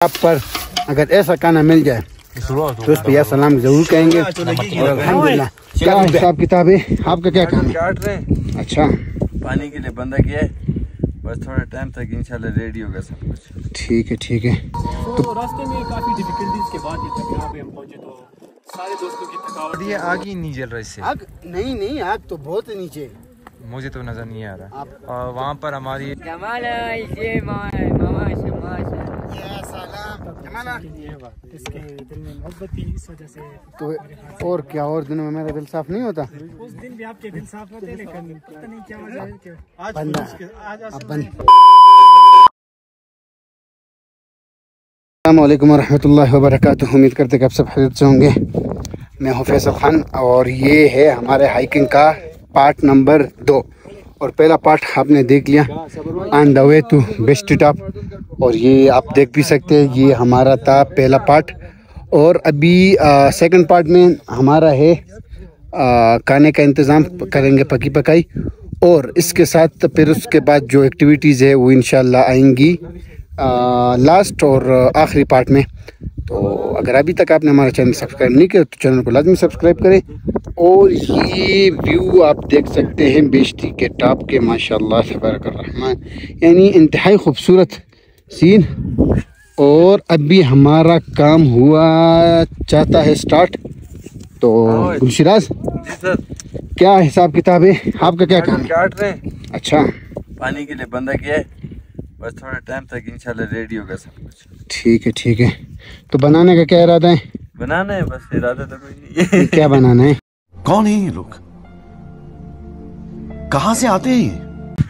आप पर अगर ऐसा खाना मिल जाए तो उस पर या सलाम जरूर कहेंगे। और अल्हम्दुलिल्लाह क्या हिसाब किताब है आपका, क्या काम काट रहे हैं? अच्छा, पानी के लिए बंदा किया है, बस थोड़ा टाइम तक इंशाल्लाह रेडी होगा सब कुछ। ठीक है ठीक है। तो रास्ते में काफी डिफिकल्टीज के बाद जब यहाँ पे हम पहुंचे तो सारे दोस्तों की थकावट। ये आग ही नहीं जल रहा इससे। आग नहीं, आग तो बहुत नीचे, मुझे तो नजर नहीं आ रहा। और वहाँ पर हमारी इसके दिल में मोहब्बत थी, इस वजह से तो और क्या, और दिनों में मेरा दिल साफ नहीं होता? उस दिन भी आपके दिल साफ होते, लेकिन पता नहीं क्या वजह है कि आज बंदा अब बंद। अस्सलाम वालेकुम रहमतुल्लाहि व बरकातुहू। उम्मीद करते कि आप सब खैरियत से होंगे। मैं हूं फैसल खान और ये है हमारे हाइकिंग का पार्ट नंबर 2। और पहला पार्ट आपने देख लिया, on the way to best top. और ये आप देख भी सकते हैं, ये हमारा था पहला पार्ट। और अभी सेकंड पार्ट में हमारा है खाने का इंतज़ाम करेंगे, पकी पकाई। और इसके साथ फिर उसके बाद जो एक्टिविटीज़ है वो इंशाल्लाह आएंगी लास्ट और आखिरी पार्ट में। तो अगर अभी तक आपने हमारा चैनल सब्सक्राइब नहीं किया तो चैनल को लाजमी सब्सक्राइब करें। और ये व्यू आप देख सकते हैं बेश्ती के टॉप के, माशाल्लाह तबारकर्रहमान, यानी इंतहाई खूबसूरत सीन। और अभी हमारा काम हुआ चाहता है स्टार्ट। तो गुलशिराज क्या हिसाब किताब है आपका, क्या काम है? काट रहे हैं? अच्छा, पानी के लिए बंदा किया है, बस थोड़ा टाइम तक इंशाल्लाह रेडी होगा सब कुछ। ठीक है ठीक है। तो बनाने का क्या इरादा है? बनाना है, बस इरादा तो कोई नहीं है। क्या बनाना है? कौन है ये लोग, कहाँ से आते हैं ये?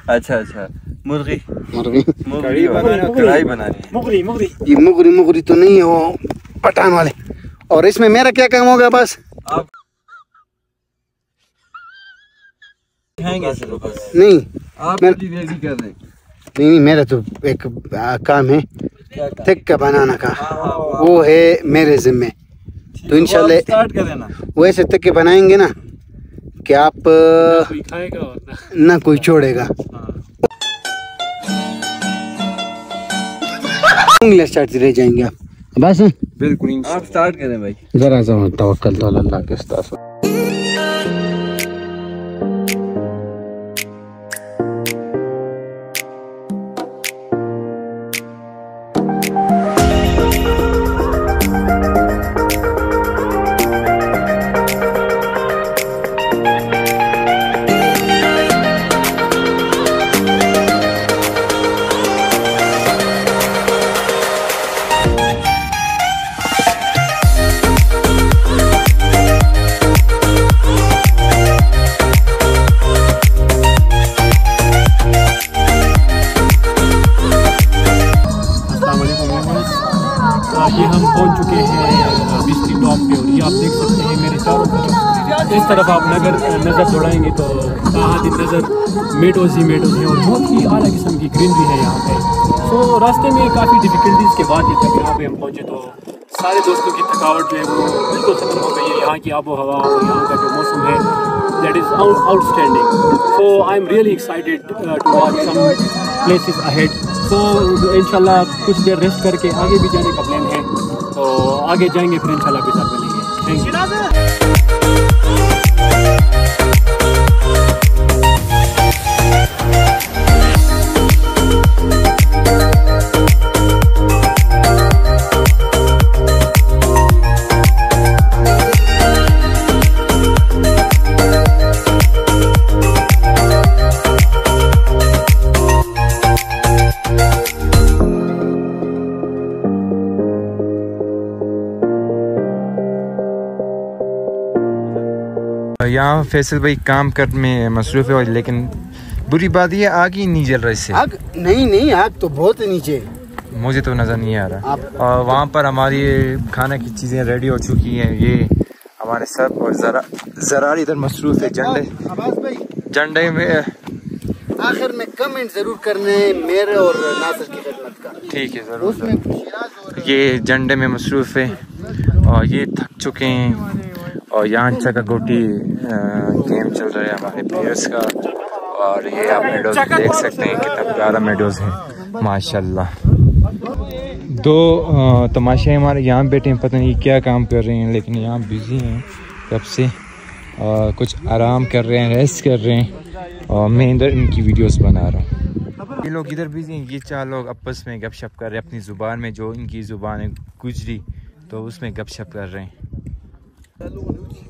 अच्छा, मुर्गी मुर्गी बनानी है, कढ़ाई बनानी है। ये मुगरी तो नहीं है, वो पठान वाले। और इसमें मेरा क्या काम होगा? बस आप खाएंगे सिर्फ, बस नहीं, आप मैं- रेडी कर रहे हैं। नहीं मेरा तो एक काम है, टिक्का बनाना का, वो है मेरे जिम्मे। तो इंशाल्लाह स्टार्ट कर देना। वैसे टिक्के बनाएंगे ना कि आप कोई खाएगा और ना कोई छोड़ेगा। उंगलियां स्टार्ट रह जाएंगे आप बस। बिल्कुल आप स्टार्ट करें भाई। जरा सा तवक्कल तो अल्लाह के उस्ताद। ये हम पहुंच चुके हैं बिस्ती टॉप पे। और ये आप देख सकते हैं मेरे चारों तरफ, इस तरफ आप नज़र दौड़ाएंगे तो दिन नज़र मेडोज़ ही मेडोज़ हैं और बहुत ही आला किस्म की ग्रीनरी है यहाँ पे। तो रास्ते में काफ़ी डिफिकल्टीज़ के बाद जब यहाँ पे हम पहुँचे तो सारे दोस्तों की थकावट जो है वो बिल्कुल ख़त्म हो गई है। यहाँ की आबो हवा और यहाँ का जो मौसम है, that is outstanding. So I am really excited to watch some places ahead. तो इंशाल्लाह कुछ देर रेस्ट करके आगे भी जाने का प्लान है, तो आगे जाएंगे फिर इंशाल्लाह के साथ मिलेंगे। Thank you. यहाँ फैसल भाई काम कर में मसरूफ़ है, लेकिन बुरी बात ये आग ही नहीं जल रहा इससे। आग नहीं, आग तो बहुत नीचे, मुझे तो नज़र नहीं आ रहा। और वहाँ पर हमारी खाने की चीज़ें रेडी हो चुकी हैं। ये हमारे सब और ज़रा इधर मसरूफ़ है। झंडे में आखिर में कमेंट जरूर करने मेरे और नासिर की खिदमत का। ठीक है ज़रूर। ये झंडे में मसरूफ़ है और ये थक चुके हैं। और यहाँ अच्छा का गोटी गेम चल रहा है हमारे प्लेयर्स का। और ये आप मेडोज देख सकते हैं, कितना प्यारा मेडोज है माशाल्लाह। दो तमाशे हमारे यहाँ बैठे हैं, पता नहीं क्या काम कर रहे हैं, लेकिन यहाँ बिजी हैं कब से। कुछ आराम कर रहे हैं, रेस्ट कर रहे हैं, और मैं इधर इनकी वीडियोस बना रहा हूँ। ये लोग इधर बिजी हैं, ये 4 लोग आपस में गपशप कर रहे हैं अपनी ज़ुबान में, जो इनकी ज़ुबान है गुजरी, तो उसमें गपशप कर रहे हैं।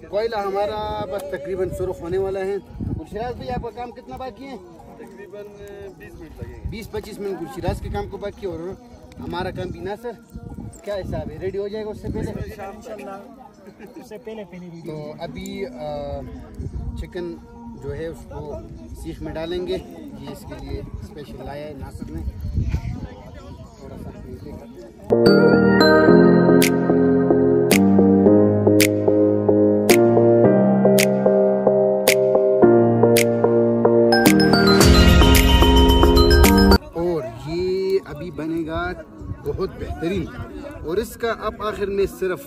कोयला हमारा बस तकरीबन शुरू होने वाला है। गुलशिराज भाई आपका काम कितना बाकी है? तकरीबन 20 मिनट लगेंगे। 20-25 मिनट गुलशिराज के काम को बाकी है, और हमारा काम भी। नासर क्या हिसाब है, रेडी हो जाएगा उससे पहले? उससे पहले तो अभी चिकन जो है उसको सीख में डालेंगे। ये इसके लिए स्पेशल लाया है नासर ने। थोड़ा सा बनेगा बहुत बेहतरीन। और इसका आप आखिर में सिर्फ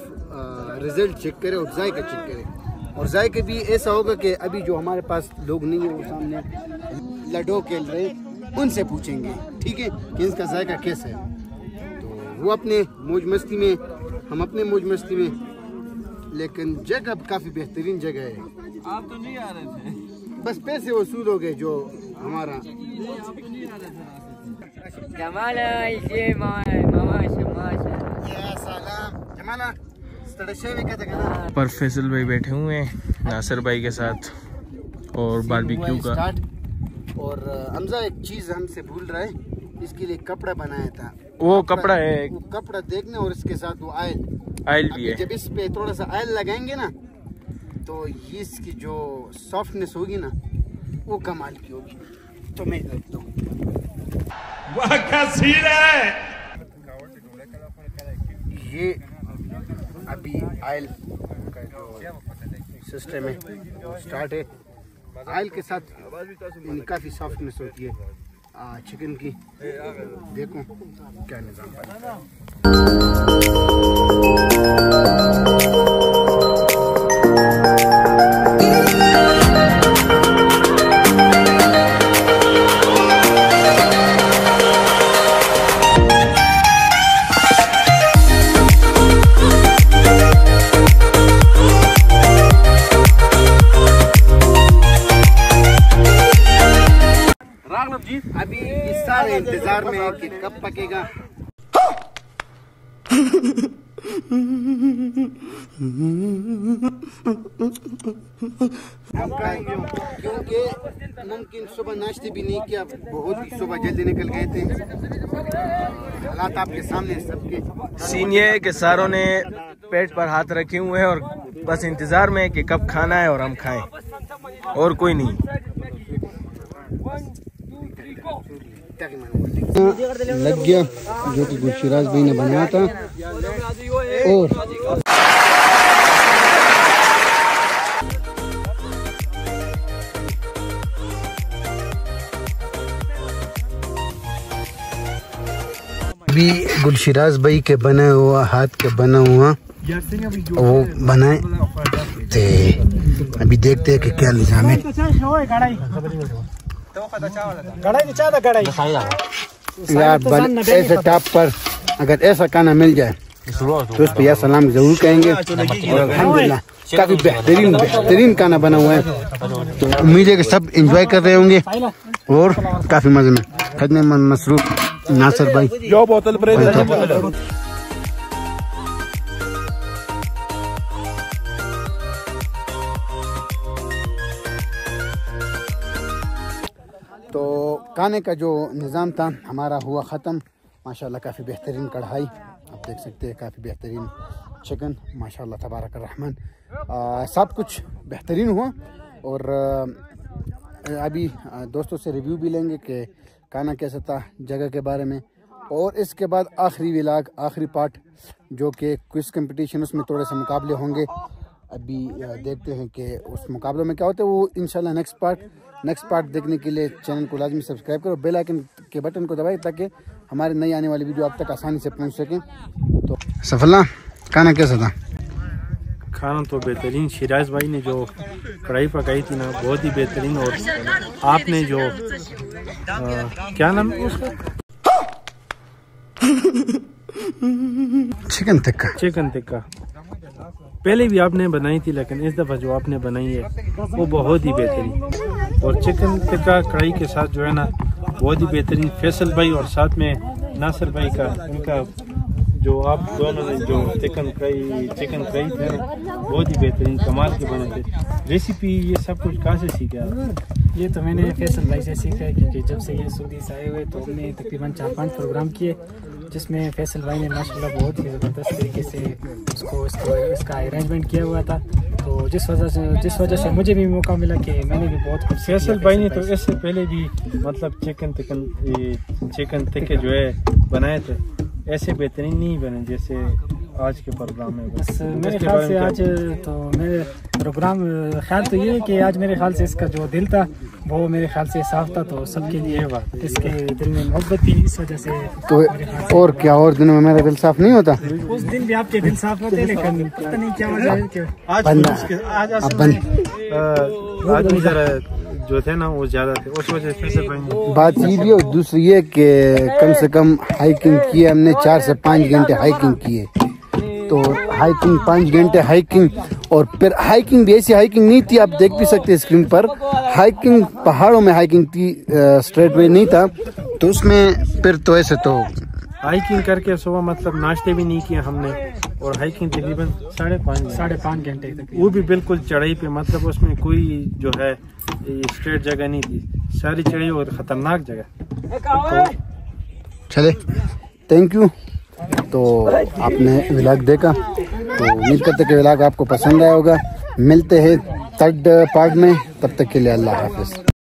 रिजल्ट चेक करें और जायका चेक करें। और जायका भी ऐसा होगा कि अभी जो हमारे पास लोग नहीं है, वो सामने लडो खेल रहे, उनसे पूछेंगे, ठीक है, कि इसका जायका कैसा है। तो वो अपने मौज मस्ती में, हम अपने मौज मस्ती में, लेकिन जगह काफ़ी बेहतरीन जगह है। आप तो नहीं आ रहे थे, बस पैसे वसूल हो गए जो हमारा। पर फैसल भाई बैठे हुए हैं नासिर भाई के साथ, और बारबेक्यू का। और हमजा एक चीज हमसे भूल रहा है, इसके लिए कपड़ा बनाया था। वो कपड़ा है, वो कपड़ा देखना, और इसके साथ वो आयल भी है। जब इस पे थोड़ा सा आयल लगाएंगे ना, तो ये इसकी जो सॉफ्टनेस होगी ना, वो कमाल की होगी। तो मैं देखता हूँ ये अभी आयल का जो सिस्टम है स्टार्ट है। आयल के साथ काफ़ी सॉफ्टनेस होती है चिकन की। देखो क्या निज़ाम बना। अभी इस सारे इंतजार में है कि कब पकेगा। क्योंकि मुमकिन सुबह नाश्ते भी नहीं किया, बहुत ही सुबह जल्दी निकल गए थे। हालात आपके सामने सबके। सीन ये है कि सारों ने पेट पर हाथ रखे हुए हैं और बस इंतजार में है कि कब खाना है और हम खाएं, और कोई नहीं। लग गया जो कि गुलशिराज भाई ने बनाया था। और भी गुलशिराज भाई के बना हुआ, हाथ के बना हुआ वो बनाए थे। अभी देखते हैं कि क्या निजाम है। यार ऐसे टॉप पर अगर ऐसा खाना मिल जाए तो उस पर या सलाम जरूर कहेंगे। और अल्हम्दुलिल्लाह काफी बेहतरीन खाना बना हुआ है। तो उम्मीद है कि सब एंजॉय कर रहे होंगे और काफी मजे में। खदने में मसरूफ नासिर भाई। तो खाने का जो निज़ाम था हमारा हुआ ख़त्म। माशाल्लाह काफ़ी बेहतरीन कढ़ाई, आप देख सकते हैं, काफ़ी बेहतरीन चिकन, माशाल्लाह तबारक रहमान। सब कुछ बेहतरीन हुआ। और अभी दोस्तों से रिव्यू भी लेंगे कि खाना कैसा था, जगह के बारे में। और इसके बाद आखिरी व्लॉग, आखिरी पार्ट जो कि क्विज़ कंपटीशन, उसमें थोड़े से मुकाबले होंगे। अभी देखते हैं कि उस मुकाबले में क्या होता है। वो इंशाल्लाह नेक्स्ट पार्ट देखने के लिए चैनल को लाजमी सब्सक्राइब करो, बेल आइकन के बटन को दबाएं ताकि हमारे नई आने वाली वीडियो आप तक आसानी से पहुंच सकें। तो सफला खाना कैसा था? खाना तो बेहतरीन। शिराज भाई ने जो कढ़ाई पकाई थी ना, बहुत ही बेहतरीन। और आपने जो क्या नाम है उसका चिकन टिक्का। चिकन टिक्का पहले भी आपने बनाई थी, लेकिन इस दफ़ा जो आपने बनाई है वो बहुत ही बेहतरीन। और चिकन टिक्का कढ़ाई के साथ जो है ना बहुत ही बेहतरीन। फैसल भाई और साथ में नासिर भाई का, इनका जो आप दोनों ने जो चिकन फ्राई थे बहुत ही बेहतरीन कमाल के बने थे। रेसिपी ये सब कुछ कहाँ से सीखे आप? ये तो मैंने फैसल भाई से सीखा है, क्योंकि जब से ये सऊदी से आए हुए तो हमने तकरीबन 4-5 प्रोग्राम किए, जिसमें फैसल भाई ने माशाल्लाह बहुत ही ज़बरदस्त तरीके से इसका अरेंजमेंट किया हुआ था। तो जिस वजह से मुझे भी मौका मिला कि मैंने भी बहुत कुछ। फैसल भाई ने तो इससे पहले भी मतलब चिकन टिक्के जो है बनाए थे, ऐसे बेहतरीन नहीं बने जैसे आज के प्रोग्राम में। बस मेरे ख्याल से आज तो मेरे प्रोग्राम ख्याल तो ये है कि आज मेरे ख्याल से इसका जो दिल था वो मेरे ख्याल से साफ था, तो सबके लिए इसके दिल में मोहब्बत थी, इस वजह से। तो और क्या और दिनों में मेरा दिल साफ नहीं होता? उस दिन भी आपके दिल साफ होते, लेकिन पता नहीं क्या वजह है कि आज जरा जो थे ना वो ज्यादा थे, उस वजह से बात ये भी और दूसरी ये कि कम से कम हाइकिंग की हमने 4 से 5 घंटे हाइकिंग किए। तो हाइकिंग 5 घंटे हाइकिंग, और फिर हाइकिंग भी ऐसी हाइकिंग नहीं थी, आप देख भी सकते हैं स्क्रीन पर। हाइकिंग पहाड़ों में हाइकिंग थी, स्ट्रेट वे नहीं था। तो उसमें फिर तो ऐसे तो हाइकिंग करके सुबह मतलब नाश्ते भी नहीं किए हमने, और हाइकिंग तकरीबन 5.5 घंटे तक, वो भी बिल्कुल चढ़ाई पे। मतलब उसमें कोई जो है स्ट्रेट जगह नहीं थी, सारी चढ़ाई और खतरनाक जगह। चले, थैंक यू। तो आपने व्लॉग देखा, तो उम्मीद करते कि व्लॉग आपको पसंद आया होगा। मिलते हैं 3rd पार्ट में, तब तक के लिए अल्लाह हाफिज़।